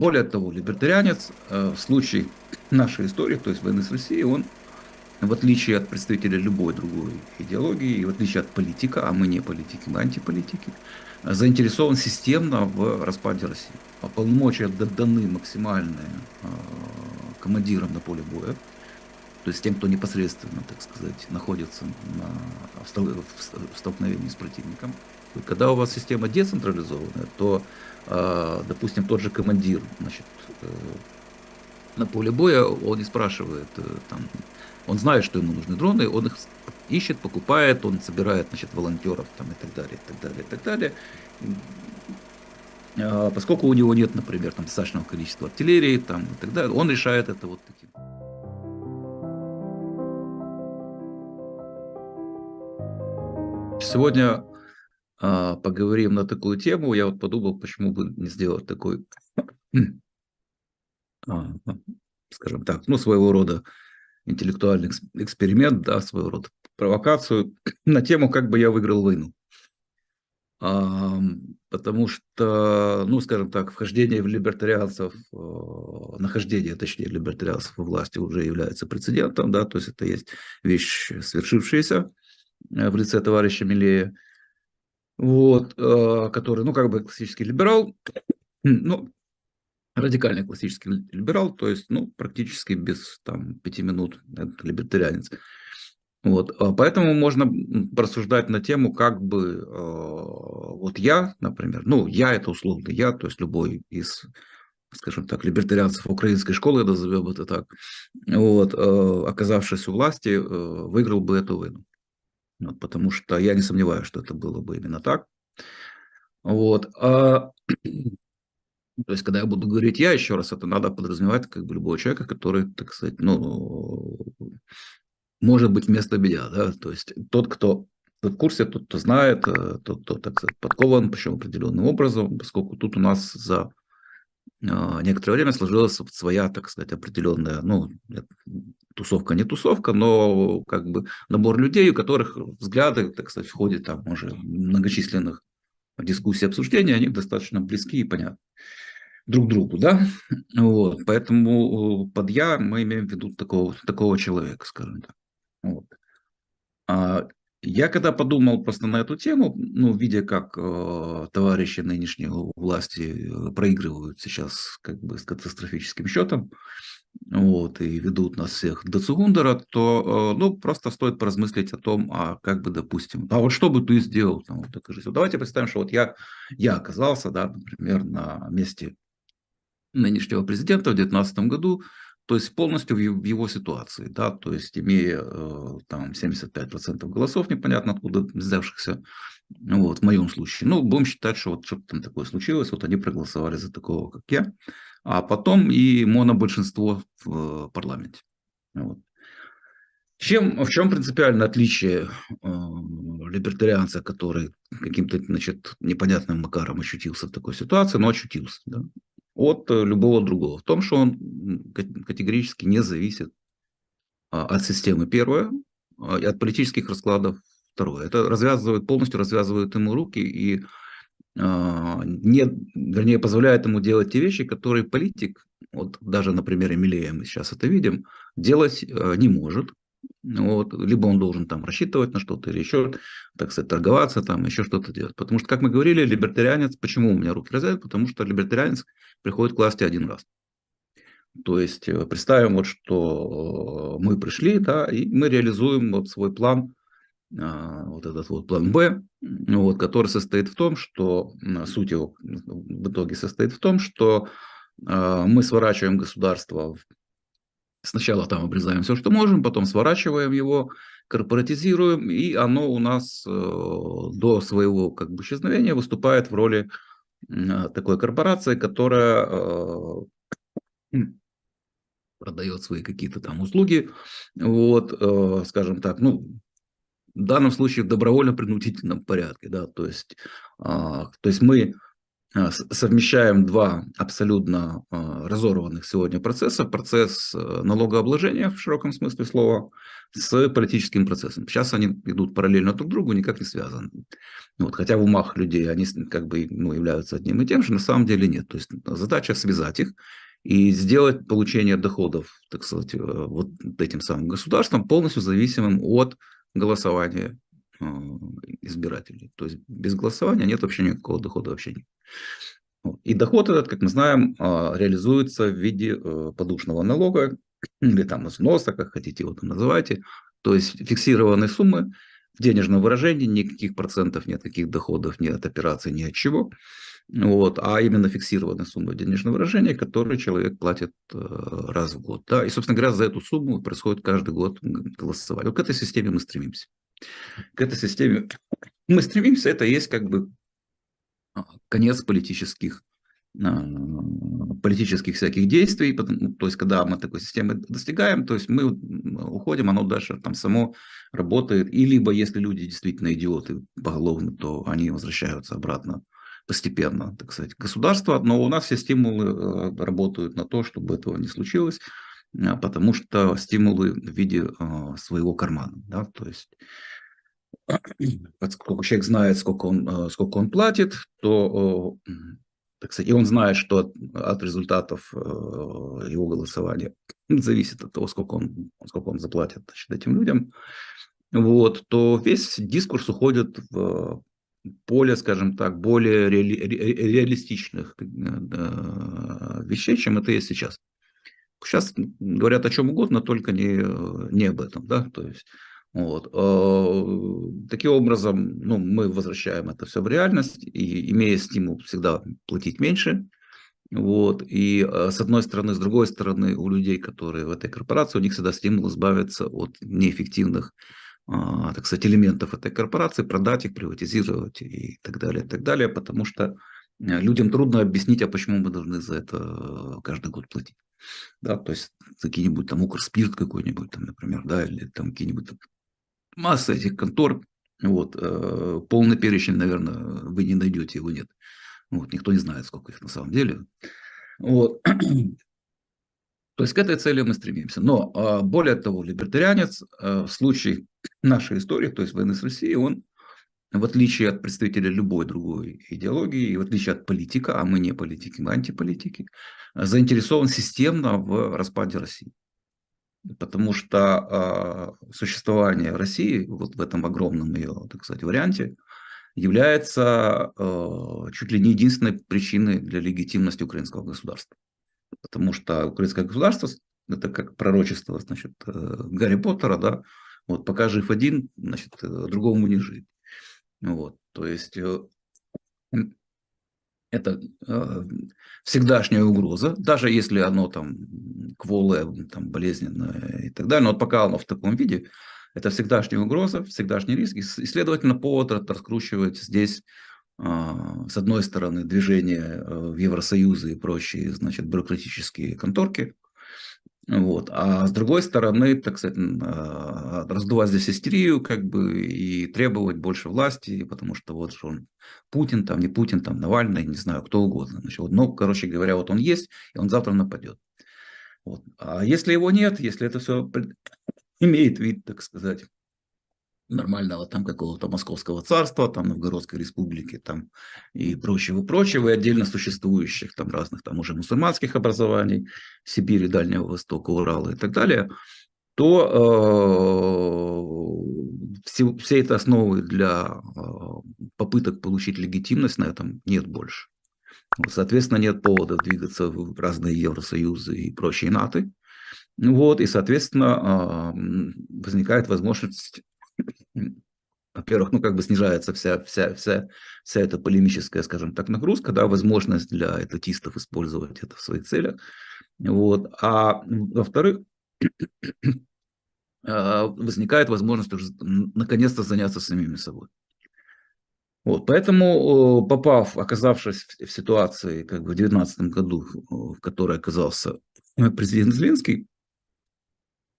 Более того, либертарианец в случае нашей истории, то есть войны с Россией, он, в отличие от представителей любой другой идеологии, и в отличие от политика, а мы не политики, мы антиполитики, заинтересован системно в распаде России. А полномочия даны максимальные командирам на поле боя, то есть тем, кто непосредственно, так сказать, находится в столкновении с противником. И когда у вас система децентрализованная, то, допустим, тот же командир, значит, на поле боя, он не спрашивает, там, он знает, что ему нужны дроны, он их ищет, покупает, он собирает, значит, волонтеров там, и так далее, и так далее, и так далее. Поскольку у него нет, например, там, достаточного количества артиллерии там, и так далее, он решает это вот таким. Сегодня поговорим на такую тему. Я вот подумал, почему бы не сделать такой, а, скажем так, ну, своего рода интеллектуальный эксперимент, да, своего рода провокацию на тему, как бы я выиграл войну. Потому что, ну, скажем так, вхождение в либертарианцев, нахождение, точнее, либертарианцев во власти уже является прецедентом, да, то есть это есть вещь, свершившаяся в лице товарища Миллея, вот, который, ну, как бы классический либерал, ну, радикальный классический либерал, то есть, ну, практически без там 5 минут это либертарианец. Вот, поэтому можно порассуждать на тему, как бы, вот я, например, ну, я это условно я, то есть любой из, скажем так, либертарианцев украинской школы, назовем это так, вот, оказавшись у власти, выиграл бы эту войну. Вот, потому что я не сомневаюсь, что это было бы именно так. Вот, то есть, когда я буду говорить я, еще раз, это надо подразумевать как бы любого человека, который, так сказать, ну, может быть вместо меня, да, то есть тот, кто в курсе, тот, кто знает, тот, кто, так сказать, подкован, причем определенным образом, поскольку тут у нас за некоторое время сложилась вот своя, так сказать, определенная, ну, тусовка, не тусовка, но как бы набор людей, у которых взгляды, так сказать, в ходе там уже многочисленных дискуссий, обсуждений, они достаточно близки и понятны друг другу, да, вот, поэтому под «я» мы имеем в виду такого человека, скажем так, вот. А, я когда подумал просто на эту тему, ну, видя, как товарищи нынешние у власти проигрывают сейчас как бы с катастрофическим счетом, вот, и ведут нас всех до Цугундера, то, ну, просто стоит поразмыслить о том, а как бы, допустим, а вот что бы ты сделал, там, вот такая жизнь. Вот давайте представим, что вот я оказался, да, например, на месте нынешнего президента в 2019 году, то есть полностью в его ситуации, да, то есть имея там 75% голосов, непонятно откуда взявшихся, вот, в моем случае. Ну, будем считать, что вот что-то там такое случилось, вот они проголосовали за такого, как я, а потом и монобольшинство в парламенте. Вот. В чем принципиальное отличие либертарианца, который каким-то, значит, непонятным макаром очутился в такой ситуации, но очутился, да, от любого другого? В том, что он категорически не зависит от системы, первое, и от политических раскладов, второе. Это полностью развязывает ему руки и не, вернее, позволяет ему делать те вещи, которые политик, вот даже на примере Милея мы сейчас это видим, делать не может. Вот, либо он должен там рассчитывать на что-то, или еще, так сказать, торговаться, там, еще что-то делать. Потому что, как мы говорили, либертарианец, почему у меня руки развязаны? Потому что либертарианец приходит к власти один раз. То есть представим, вот, что мы пришли, да, и мы реализуем вот свой план, вот этот вот план Б, вот, который состоит в том, что суть его в итоге состоит в том, что мы сворачиваем государство, сначала там обрезаем все, что можем, потом сворачиваем его, корпоратизируем, и оно у нас до своего как бы исчезновения выступает в роли такой корпорации, которая продает свои какие-то там услуги, вот, скажем так, ну, в данном случае в добровольно-принудительном порядке, да, то есть мы совмещаем два абсолютно разорванных сегодня процессов, процесс налогообложения в широком смысле слова с политическим процессом. Сейчас они идут параллельно друг другу, никак не связаны. Вот, хотя в умах людей они как бы являются одним и тем же, на самом деле нет. То есть задача связать их и сделать получение доходов, так сказать, вот этим самым государством полностью зависимым от голосования избирателей. То есть без голосования нет вообще никакого дохода вообще нет. И доход этот, как мы знаем, реализуется в виде подушного налога или там взноса, как хотите его там называйте. То есть фиксированной суммы в денежном выражении, никаких процентов, ни от каких доходов, ни от операций, ни от чего. Вот, а именно фиксированная сумма денежного выражения, которую человек платит раз в год. Да? И, собственно говоря, за эту сумму происходит каждый год голосование. Вот к этой системе мы стремимся. К этой системе мы стремимся, это есть как бы конец политических всяких действий, то есть когда мы такой системы достигаем, то есть мы уходим, оно дальше там само работает, и либо если люди действительно идиоты поголовно, то они возвращаются обратно постепенно, так сказать, государство, но у нас все стимулы работают на то, чтобы этого не случилось, потому что стимулы в виде своего кармана, да, то есть поскольку человек знает, сколько он платит, то, так сказать, и он знает, что от результатов его голосования зависит от того, сколько он заплатит, значит, этим людям, вот, то весь дискурс уходит в поле, скажем так, более реалистичных вещей, чем это есть сейчас. Сейчас говорят о чем угодно, только не об этом, да, то есть вот. Таким образом, ну, мы возвращаем это все в реальность, и имея стимул всегда платить меньше. Вот. И с одной стороны, с другой стороны, у людей, которые в этой корпорации, у них всегда стимул избавиться от неэффективных, так сказать, элементов этой корпорации, продать их, приватизировать и так далее, потому что людям трудно объяснить, а почему мы должны за это каждый год платить. Да, то есть какие-нибудь там Укрспирт какой-нибудь, там, например, да, или там какие-нибудь масса этих контор, вот, полный перечень, наверное, вы не найдете, его нет. Вот, никто не знает, сколько их на самом деле. Вот. То есть к этой цели мы стремимся. Но более того, либертарианец в случае нашей истории, то есть войны с Россией, он, в отличие от представителей любой другой идеологии, и в отличие от политика, а мы не политики, мы антиполитики, заинтересован системно в распаде России. Потому что существование России вот в этом огромном ее, так сказать, варианте является чуть ли не единственной причиной для легитимности украинского государства. Потому что украинское государство, это как пророчество, значит, Гарри Поттера, да, вот пока жив один, значит, другому не жить. Вот, то есть это всегдашняя угроза, даже если оно там кволое, там, болезненное и так далее, но вот пока оно в таком виде, это всегдашняя угроза, всегдашний риск, и, следовательно, повод раскручивать здесь, с одной стороны, движение в Евросоюз и прочие, значит, бюрократические конторки, вот. А с другой стороны, так сказать, раздувать здесь истерию, как бы, и требовать больше власти, потому что вот же он Путин, там не Путин, там Навальный, не знаю, кто угодно. Значит, вот, ну, короче говоря, вот он есть, и он завтра нападет. Вот. А если его нет, если это все имеет вид, так сказать, нормального там какого-то московского царства, там Новгородской республики, там и прочего, и отдельно существующих там разных там уже мусульманских образований, Сибири, Дальнего Востока, Урала и так далее, то всей этой основы для попыток получить легитимность на этом нет больше. Соответственно, нет повода двигаться в разные Евросоюзы и прочие НАТО. Вот, и, соответственно, возникает возможность, во-первых, ну, как бы снижается вся эта полемическая, скажем так, нагрузка, да, возможность для этатистов использовать это в своих целях. Вот. А во-вторых, возникает возможность уже наконец-то заняться самими собой. Вот, поэтому, оказавшись в ситуации, как бы в 2019 году, в которой оказался президент Зеленский,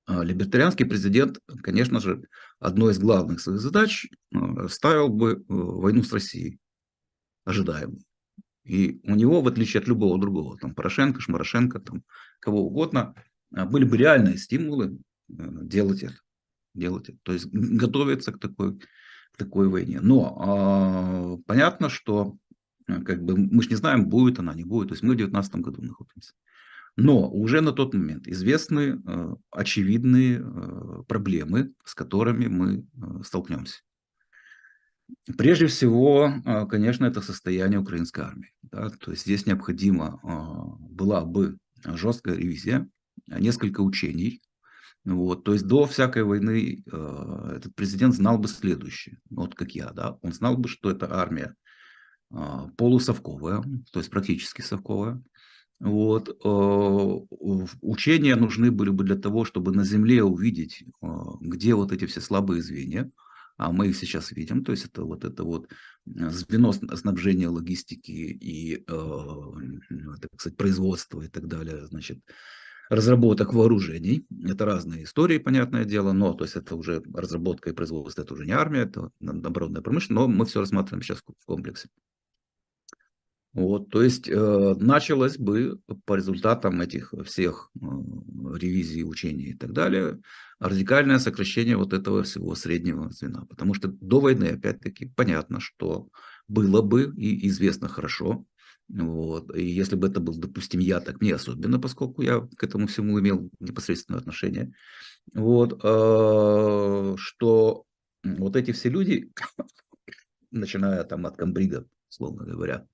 либертарианский президент, конечно же, одной из главных своих задач ставил бы войну с Россией, ожидаемую. И у него, в отличие от любого другого, там Порошенко, Шмарошенко, там, кого угодно, были бы реальные стимулы делать это. Делать это. То есть готовиться к такой войне. Но понятно, что как бы, мы же не знаем, будет она, не будет. То есть мы в 2019 году находимся. Но уже на тот момент известны очевидные проблемы, с которыми мы столкнемся. Прежде всего, конечно, это состояние украинской армии. Да, то есть здесь необходима была бы жесткая ревизия, несколько учений. Вот, то есть до всякой войны этот президент знал бы следующее, вот как я, да, он знал бы, что это армия полусовковая, то есть практически совковая. Вот, учения нужны были бы для того, чтобы на земле увидеть, где вот эти все слабые звенья, а мы их сейчас видим, то есть это вот звено снабжения логистики и, так сказать, производства и так далее, значит, разработок вооружений. Это разные истории, понятное дело, но то есть это уже разработка и производство, это уже не армия, это оборонная промышленность, но мы все рассматриваем сейчас в комплексе. Вот, то есть началось бы по результатам этих всех ревизий, учений и так далее радикальное сокращение вот этого всего среднего звена. Потому что до войны, опять-таки, понятно, что было бы и известно хорошо. Вот, и если бы это был, допустим, я, так не особенно, поскольку я к этому всему имел непосредственное отношение. Вот, что вот эти все люди, начиная там от комбрига, условно говоря,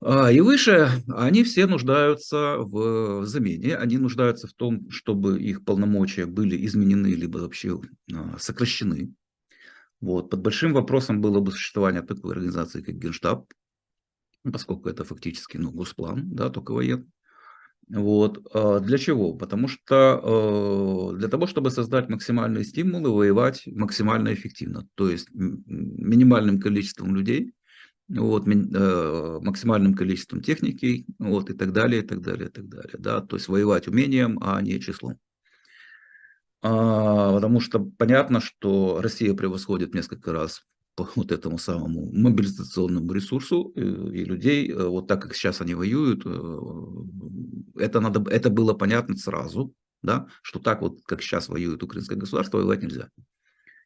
и выше, они все нуждаются в замене, они нуждаются в том, чтобы их полномочия были изменены, либо вообще сокращены. Вот. Под большим вопросом было бы существование такой организации, как Генштаб, поскольку это фактически госплан, да, только военный. Вот. Для чего? Потому что для того, чтобы создать максимальные стимулы, воевать максимально эффективно, то есть минимальным количеством людей, вот, максимальным количеством техники, вот, и так далее, и так далее, и так далее. Да? То есть воевать умением, а не числом. Потому что понятно, что Россия превосходит несколько раз по вот этому самому мобилизационному ресурсу и людей. Вот так как сейчас они воюют, это было понятно сразу, да, что так вот, как сейчас воюет украинское государство, воевать нельзя.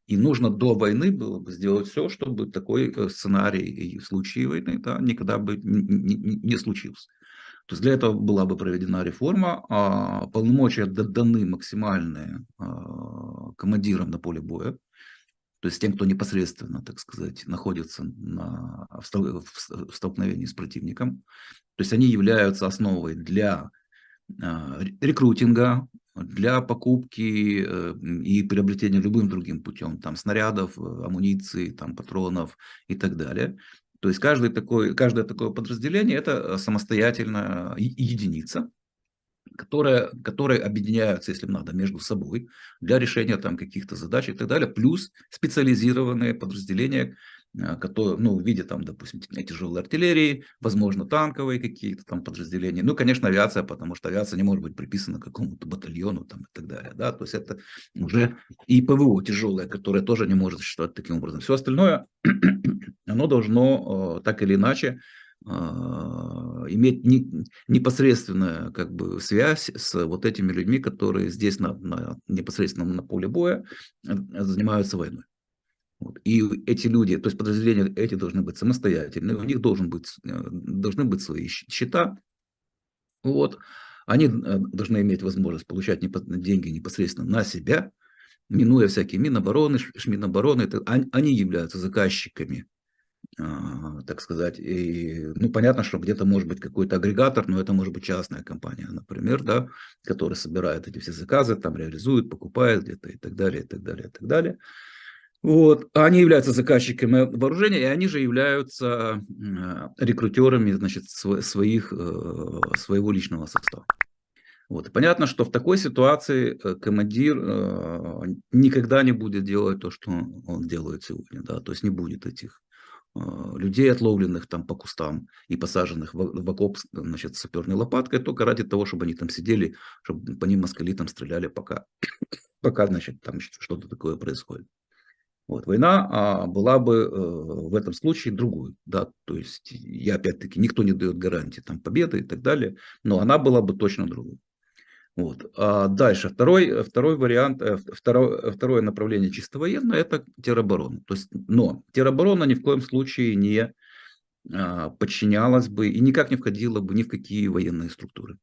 И нужно до войны было бы сделать все, чтобы такой сценарий и в случае войны, да, никогда бы не случился. То есть для этого была бы проведена реформа, а полномочия даны максимальные командирам на поле боя, то есть тем, кто непосредственно, так сказать, находится в столкновении с противником. То есть они являются основой для рекрутинга, для покупки и приобретения любым другим путем, там, снарядов, амуниции, там, патронов и так далее. То есть каждое такое подразделение – это самостоятельная единица, которые объединяются, если надо, между собой для решения там каких-то задач и так далее, плюс специализированные подразделения, которые, ну, в виде там, допустим, тяжелой артиллерии, возможно, танковые какие-то там подразделения, ну, конечно, авиация, потому что авиация не может быть приписана к какому-то батальону там и так далее, да, то есть это уже и ПВО тяжелое, которое тоже не может существовать таким образом. Все остальное, оно должно так или иначе иметь непосредственную как бы связь с вот этими людьми, которые здесь непосредственно на поле боя занимаются войной. Вот. И эти люди, то есть подразделения эти должны быть самостоятельны, у них должны быть свои счета. Вот. Они должны иметь возможность получать деньги непосредственно на себя, минуя всякие Минобороны, Шминобороны. Они являются заказчиками, так сказать. И, ну, понятно, что где-то может быть какой-то агрегатор, но это может быть частная компания, например, да, которая собирает эти все заказы, там реализует, покупает где-то и так далее, и так далее, и так далее. Вот. Они являются заказчиками вооружения, и они же являются рекрутерами, значит, своего личного состава. Вот. И понятно, что в такой ситуации командир никогда не будет делать то, что он делает сегодня, да, то есть не будет этих людей, отловленных там по кустам и посаженных в окоп, значит, с саперной лопаткой, только ради того, чтобы они там сидели, чтобы по ним москали там стреляли, пока значит, там что-то такое происходит. Вот, война была бы в этом случае другой, да, то есть, я опять-таки, никто не дает гарантии там победы и так далее, но она была бы точно другой. Вот. А дальше, второй вариант, второе направление чисто военное – это тероборона. То есть, но тероборона ни в коем случае не подчинялась бы и никак не входила бы ни в какие военные структуры.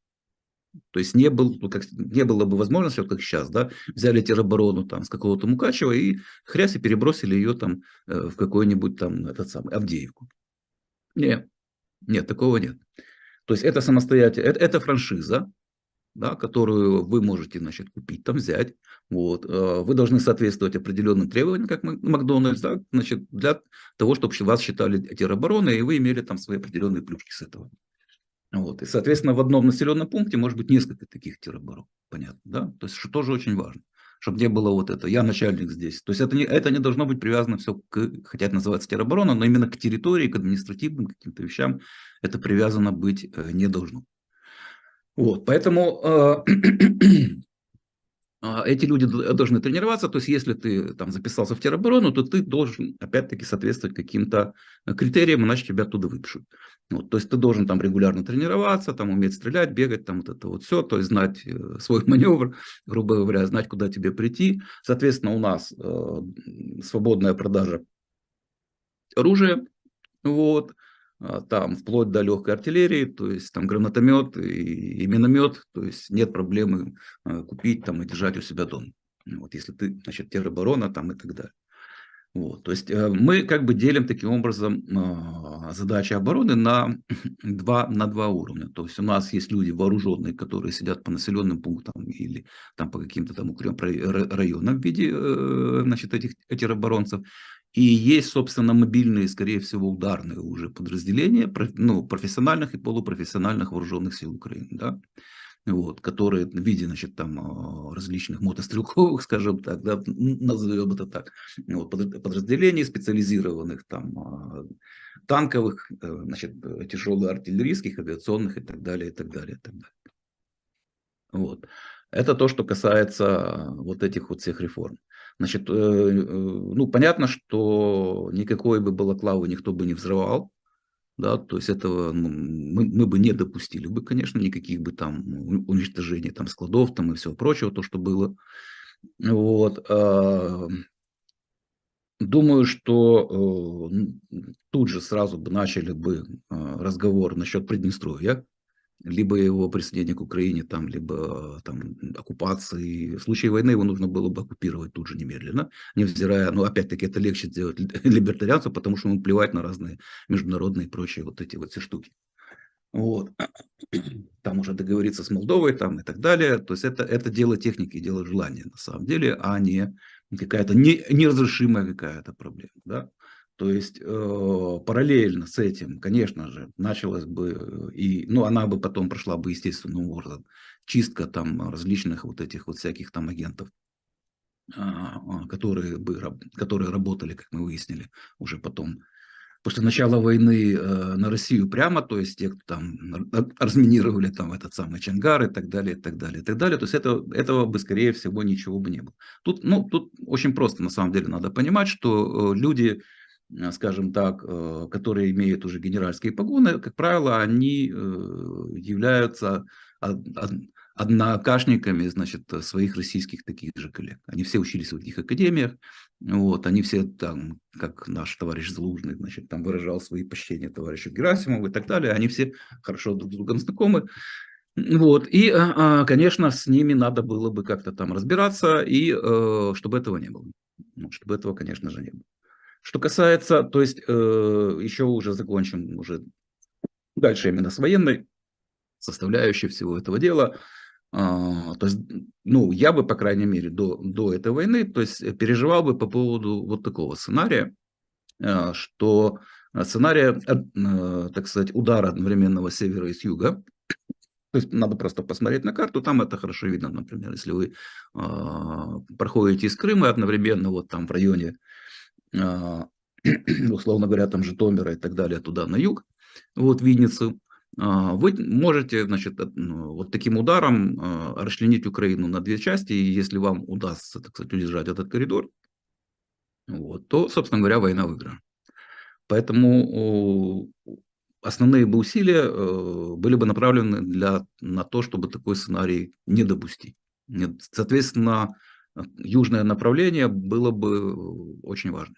То есть не было бы возможности, вот как сейчас, да, взяли тероборону там, с какого-то Мукачева и хрясь и перебросили ее там в какой-нибудь там этот самый Авдеевку. Нет, нет, такого нет. То есть это самостоятельно, это франшиза, да, которую вы можете, значит, купить, там взять. Вот. Вы должны соответствовать определенным требованиям, как Макдональдс, да, значит, для того, чтобы вас считали теробороной, и вы имели там свои определенные плюшки с этого. Вот. И, соответственно, в одном населенном пункте может быть несколько таких тероборон. Понятно, да? То есть, что тоже очень важно. Чтобы не было вот это, я начальник здесь. То есть, это не должно быть привязано все к, хотя это называется тероборона, но именно к территории, к административным каким-то вещам это привязано быть не должно. Вот, поэтому эти люди должны тренироваться, то есть если ты там записался в тероборону, то ты должен опять-таки соответствовать каким-то критериям, иначе тебя оттуда выпишут. Вот, то есть ты должен там регулярно тренироваться, там уметь стрелять, бегать, там вот это вот все, то есть знать свой маневр, грубо говоря, знать, куда тебе прийти. Соответственно, у нас свободная продажа оружия, вот, там вплоть до легкой артиллерии, то есть там гранатомет и миномет, то есть нет проблемы купить там и держать у себя дома. Вот, если ты, значит, тероборона там и так далее. Вот, то есть мы как бы делим таким образом задачи обороны на два уровня. То есть у нас есть люди вооруженные, которые сидят по населенным пунктам или там по каким-то там укрепленным районам в виде значит, этих тероборонцев. И есть, собственно, мобильные, скорее всего, ударные уже подразделения, ну, профессиональных и полупрофессиональных вооруженных сил Украины. Да? Вот, которые в виде, значит, там различных мотострелковых, скажем так, да, назовем это так, вот, подразделений специализированных, там, танковых, значит, тяжелоартиллерийских, авиационных и так далее, и так далее, и так далее. Вот. Это то, что касается вот этих вот всех реформ. Значит, ну, понятно, что никакой бы балаклавы никто бы не взрывал, да, то есть этого мы бы не допустили бы, конечно, никаких бы там уничтожений там складов там и всего прочего, то, что было. Вот. Думаю, что тут же сразу бы начали бы разговор насчет Приднестровья, либо его присоединения к Украине, там, либо там, оккупации. В случае войны его нужно было бы оккупировать тут же немедленно, невзирая, ну, опять-таки, это легче сделать либертарианцу, потому что ему плевать на разные международные и прочие вот эти вот все штуки. Вот. Там уже договориться с Молдовой там, и так далее. То есть это дело техники, дело желания на самом деле, а не какая-то неразрешимая какая-то проблема. Да? То есть параллельно с этим, конечно же, началась бы, ну, она бы потом прошла бы естественным образом, чистка там различных вот этих вот всяких там агентов, которые работали, как мы выяснили, уже потом после начала войны на Россию прямо, то есть те, кто там разминировали там этот самый Чангар и так далее, и так далее, и так далее. То есть этого бы, скорее всего, ничего бы не было. Тут очень просто, на самом деле, надо понимать, что люди, скажем так, которые имеют уже генеральские погоны, как правило, они являются однокашниками, значит, своих российских таких же коллег. Они все учились в этих академиях, вот, они все там, как наш товарищ Залужный, значит, там выражал свои почтения товарищу Герасимову и так далее, они все хорошо друг с другом знакомы. Вот, и, конечно, с ними надо было бы как-то там разбираться, и чтобы этого не было. Ну, чтобы этого, конечно же, не было. Что касается, то есть, еще уже закончим уже дальше именно с военной составляющей всего этого дела. То есть, ну, я бы, по крайней мере, до этой войны, то есть, переживал бы по поводу вот такого сценария, что сценария, так сказать, удара одновременного с севера и с юга. То есть надо просто посмотреть на карту, там это хорошо видно, например, если вы проходите из Крыма одновременно вот там в районе, условно говоря, там Житомира и так далее, туда на юг, вот Винницу, вы можете, значит, вот таким ударом расчленить Украину на две части, и если вам удастся, так сказать, удержать этот коридор, вот, то, собственно говоря, война выиграна. Поэтому основные бы усилия были бы направлены на то, чтобы такой сценарий не допустить. Соответственно, южное направление было бы очень важно.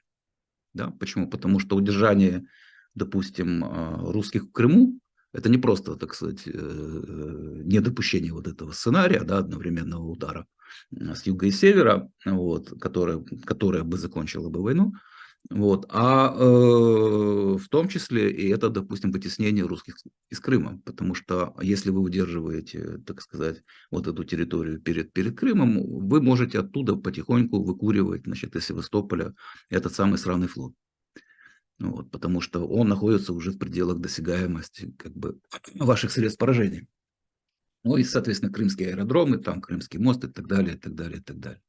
Да? Почему? Потому что удержание, допустим, русских в Крыму, это не просто, так сказать, недопущение вот этого сценария, да, одновременного удара с юга и севера, вот, которая бы закончила бы войну, вот, в том числе и это, допустим, вытеснение русских из Крыма, потому что если вы удерживаете, так сказать, вот эту территорию перед Крымом, вы можете оттуда потихоньку выкуривать, значит, из Севастополя этот самый сраный флот. Вот, потому что он находится уже в пределах досягаемости как бы, ваших средств поражения. Ну и, соответственно, крымские аэродромы, там Крымский мост и так далее, и так далее, и так далее.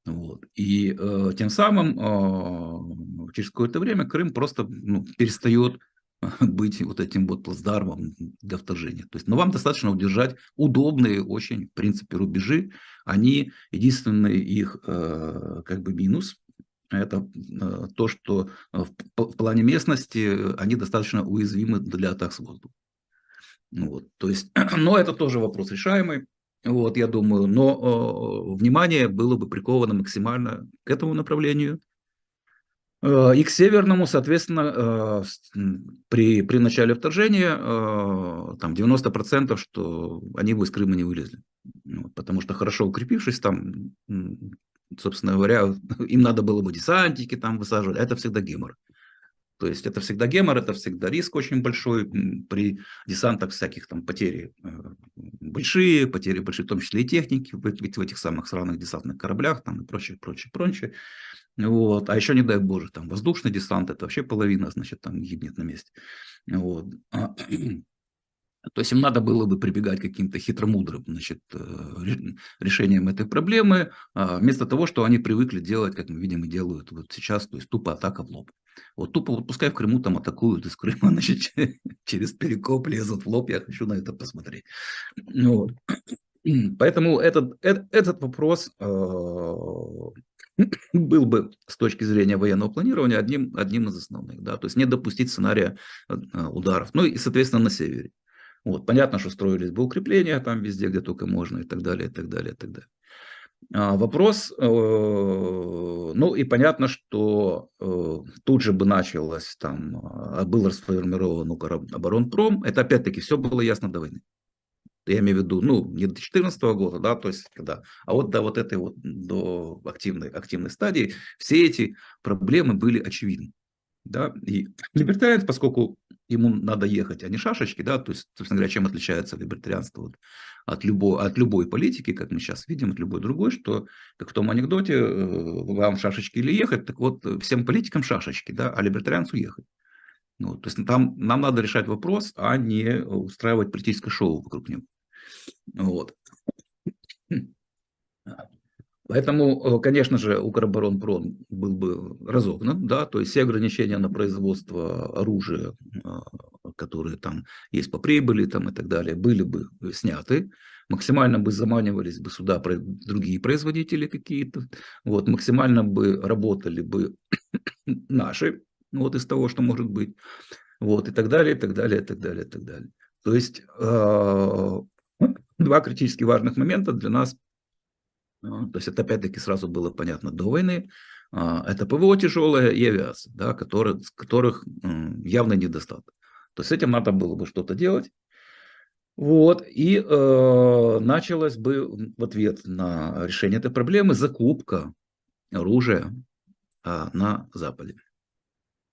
Вот. И тем самым через какое-то время Крым просто перестает быть вот этим вот плацдармом для вторжения. То есть, но вам достаточно удержать удобные очень, в принципе, рубежи. Они, единственный их как бы минус, это то, что в плане местности они достаточно уязвимы для атак с воздуха. Вот, то есть, но это тоже вопрос решаемый, вот, я думаю, но внимание было бы приковано максимально к этому направлению. И к северному, соответственно, при начале вторжения там 90%, что они бы из Крыма не вылезли. Вот, потому что хорошо укрепившись там, собственно говоря, им надо было бы десантики там высаживать, а это всегда гемор. То есть это всегда гемор, это всегда риск очень большой. При десантах всяких там потери большие, в том числе и техники, ведь в этих самых сраных десантных кораблях там и прочее, прочее, прочее. Вот. А еще, не дай боже, там воздушный десант, это вообще половина, значит, там гибнет на месте. Вот. То есть им надо было бы прибегать к каким-то хитромудрым, значит, решениям этой проблемы, вместо того, что они привыкли делать, как мы видим и делают вот сейчас, то есть тупо атака в лоб. Вот тупо, вот пускай в Крыму там атакуют из Крыма, значит, через Перекоп лезут в лоб, я хочу на это посмотреть. Вот. Поэтому этот вопрос был бы с точки зрения военного планирования одним из основных. Да? То есть не допустить сценария ударов. Ну и, соответственно, на севере. Вот. Понятно, что строились бы укрепления там везде, где только можно, и так далее, и так далее, и так далее. Вопрос, ну и понятно, что тут же бы началось, там, был расформирован Укроборонпром, это опять-таки все было ясно до войны. Я имею в виду, ну, не до 2014 года, да, то есть когда, а вот до вот этой вот, до активной стадии, все эти проблемы были очевидны. Да, и либертарианец, поскольку ему надо ехать, а не шашечки, да, то есть, собственно говоря, чем отличается либертарианство вот от любой политики, как мы сейчас видим, от любой другой, что, как в том анекдоте, вам шашечки или ехать, так вот, всем политикам шашечки, да, а либертарианцу ехать. Ну, то есть там нам надо решать вопрос, а не устраивать политическое шоу вокруг него. Вот. Поэтому, конечно же, Укроборонпром был бы разогнан, да, то есть все ограничения на производство оружия, которые там есть по прибыли там, и так далее, были бы сняты, максимально бы заманивались бы сюда другие производители какие-то, вот, максимально бы работали бы наши, вот из того, что может быть, вот, и так далее, и так далее, и так далее, и так далее. То есть два критически важных момента для нас. То есть это опять-таки сразу было понятно до войны. Это ПВО тяжелое и авиация, да, которых явный недостаток. То есть с этим надо было бы что-то делать. Вот, и началась бы в ответ на решение этой проблемы закупка оружия на Западе.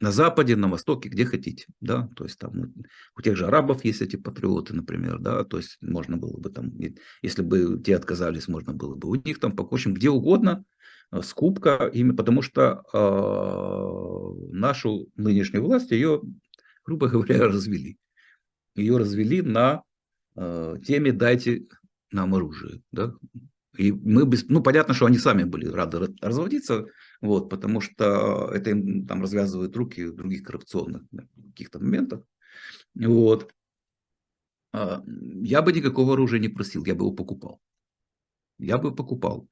На Западе, на Востоке, где хотите, да, то есть там у тех же арабов есть эти патриоты, например, да, то есть можно было бы там, если бы те отказались, можно было бы у них там, в общем, где угодно, скупка, именно потому что нашу нынешнюю власть ее, грубо говоря, развели. Ее развели на теме «дайте нам оружие», да, и мы ну, понятно, что они сами были рады разводиться, вот, потому что это им там развязывает руки в других коррупционных, да, каких-то моментах. Вот. Я бы никакого оружия не просил, я бы его покупал. Я бы покупал.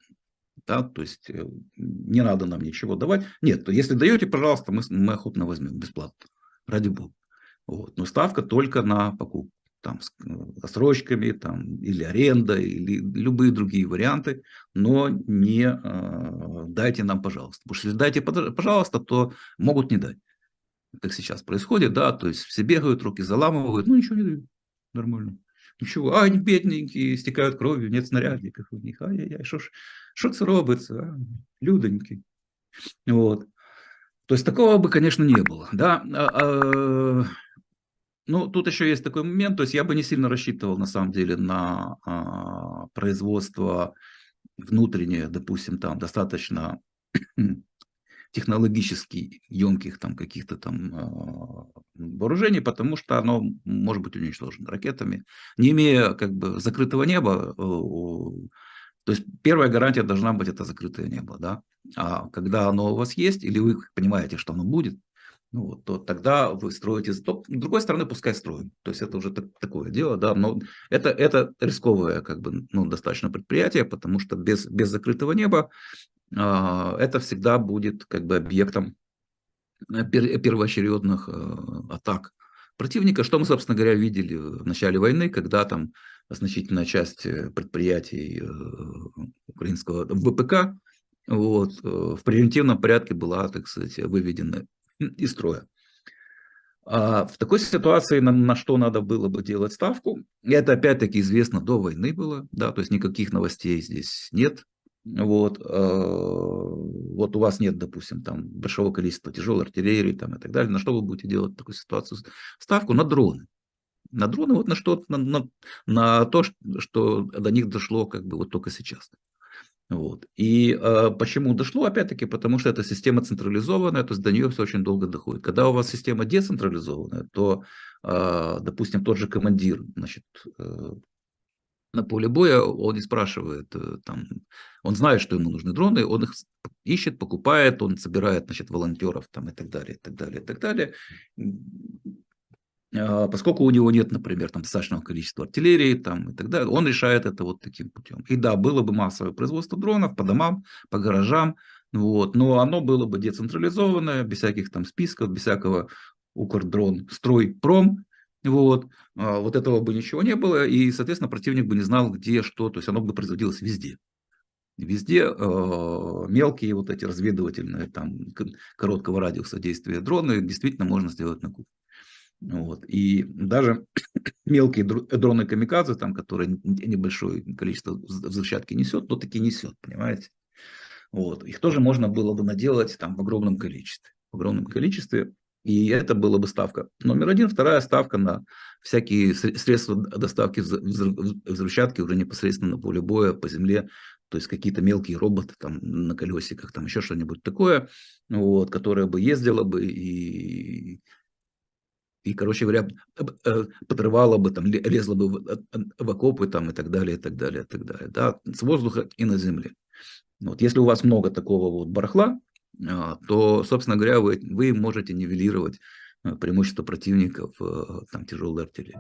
Да, то есть не надо нам ничего давать. Нет, если даете, пожалуйста, мы охотно возьмем бесплатно, ради бога. Вот. Но ставка только на покупку. Там, с отсрочками там, или аренда, или любые другие варианты, но не дайте нам, пожалуйста. Потому что если дайте, пожалуйста, то могут не дать. Как сейчас происходит, да, то есть все бегают, руки заламывают, ну ничего не дают, нормально. Ничего, они бедненькие, истекают кровью, нет снарядников у них, ай-яй-яй, что це робиться, людоньки. Вот. То есть такого бы, конечно, не было, да. Ну, тут еще есть такой момент, то есть я бы не сильно рассчитывал, на самом деле, на производство внутреннее, допустим, там достаточно технологически емких там каких-то там вооружений, потому что оно может быть уничтожено ракетами, не имея как бы закрытого неба. То есть первая гарантия должна быть это закрытое небо, да. А когда оно у вас есть, или вы понимаете, что оно будет, ну, вот, то тогда вы строите. С другой стороны, пускай строим. То есть это уже такое дело, да, но это рисковое как бы, ну, достаточно предприятие, потому что без закрытого неба это всегда будет как бы объектом первоочередных атак противника, что мы, собственно говоря, видели в начале войны, когда там значительная часть предприятий украинского ВПК вот, в превентивном порядке была, так сказать, выведена из строя. А в такой ситуации на что надо было бы делать ставку? И это опять-таки известно до войны было, да, то есть никаких новостей здесь нет. Вот, вот у вас нет, допустим, там большого количества тяжелой артиллерии там, и так далее. На что вы будете делать в такой ситуации ставку? На дроны. На дроны, вот на что, на то, что до них дошло как бы вот только сейчас. Вот. И почему дошло? Опять-таки, потому что эта система централизованная, то есть до нее все очень долго доходит. Когда у вас система децентрализованная, то, допустим, тот же командир, значит, на поле боя, он не спрашивает, там, он знает, что ему нужны дроны, он их ищет, покупает, он собирает, значит, волонтеров там, и так далее, и так далее, и так далее. Поскольку у него нет, например, там, достаточного количества артиллерии там, и так далее, он решает это вот таким путем. И да, было бы массовое производство дронов по домам, по гаражам, вот, но оно было бы децентрализованное, без всяких там списков, без всякого Укрдрон, Стройпром, вот, вот этого бы ничего не было, и, соответственно, противник бы не знал, где что, то есть оно бы производилось везде. Везде мелкие вот эти разведывательные, там, короткого радиуса действия дроны действительно можно сделать на кухне. Вот. И даже мелкие дроны камикадзе, там, которые небольшое количество взрывчатки несет, но таки несет, понимаете? Вот. Их тоже можно было бы наделать там, в огромном количестве. В огромном количестве. И это была бы ставка номер один. Вторая ставка на всякие средства доставки взрывчатки уже непосредственно на поле боя, по земле. То есть какие-то мелкие роботы там, на колесиках, там еще что-нибудь такое, вот, которое бы ездило бы и, короче говоря, подрывала бы, там, лезла бы в окопы там, и так далее, и так далее, и так далее. Да, с воздуха и на земле. Вот. Если у вас много такого вот барахла, то, собственно говоря, вы можете нивелировать преимущество противников там, тяжелой артиллерии.